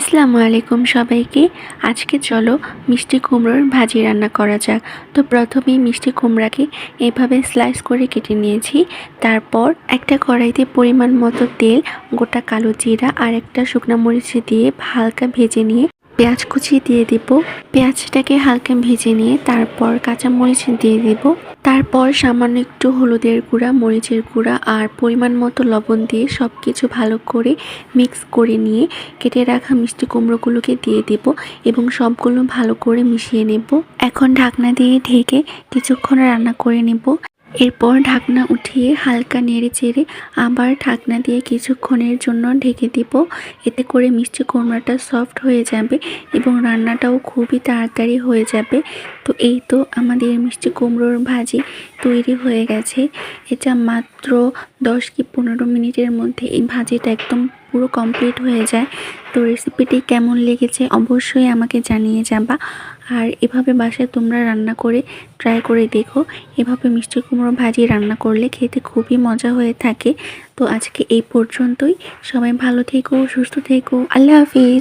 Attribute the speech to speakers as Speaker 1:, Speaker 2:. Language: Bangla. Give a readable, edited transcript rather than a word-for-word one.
Speaker 1: আসসালামু আলাইকুম সবাইকে। আজকে চলো মিষ্টি কুমড়োর ভাজি রান্না করা যাক। তো প্রথমেই মিষ্টি কুমড়াকে এভাবে স্লাইস করে কেটে নিয়েছি। তারপর একটা কড়াইতে পরিমাণ মতো তেল, গোটা কালো জিরা আর একটা শুকনো মরিচ দিয়ে হালকা ভেজে নিয়ে পেঁয়াজ কুচি দিয়ে দিব। পেঁয়াজটাকে হালকা ভেজে নিয়ে তারপর কাঁচা মরিচ দিয়ে দিব। তারপর সামান্য একটু হলুদের গুঁড়া, মরিচের গুঁড়া আর পরিমাণ মতো লবণ দিয়ে সব কিছু ভালো করে মিক্স করে নিয়ে কেটে রাখা মিষ্টি কুমড়োগুলোকে দিয়ে দেব এবং সবগুলো ভালো করে মিশিয়ে নেব। এখন ঢাকনা দিয়ে ঢেকে কিছুক্ষণ রান্না করে নেব। এরপর ঢাকনা উঠিয়ে হালকা নেড়ে চেড়ে আবার ঢাকনা দিয়ে কিছুক্ষণের জন্য ঢেকে দিব। এতে করে মিষ্টি কুমড়াটা সফট হয়ে যাবে এবং রান্নাটাও খুবই তাড়াতাড়ি হয়ে যাবে। তো এই তো আমাদের মিষ্টি কুমড়োর ভাজি তৈরি হয়ে গেছে। এটা মাত্র 10 কি 15 মিনিটের মধ্যে এই ভাজিটা একদম পুরো কমপ্লিট হয়ে যায়। তো রেসিপিটি কেমন লেগেছে অবশ্যই আমাকে জানিয়ে যাবা। আর এভাবে বাসায় তোমরা রান্না করে ট্রাই করে দেখো। এভাবে মিষ্টি কুমড়ো ভাজি রান্না করলে খেতে খুবই মজা হয়ে থাকে। তো আজকে এই পর্যন্তই। সবাই ভালো থেকো, সুস্থ থেকো। আল্লাহ হাফিজ।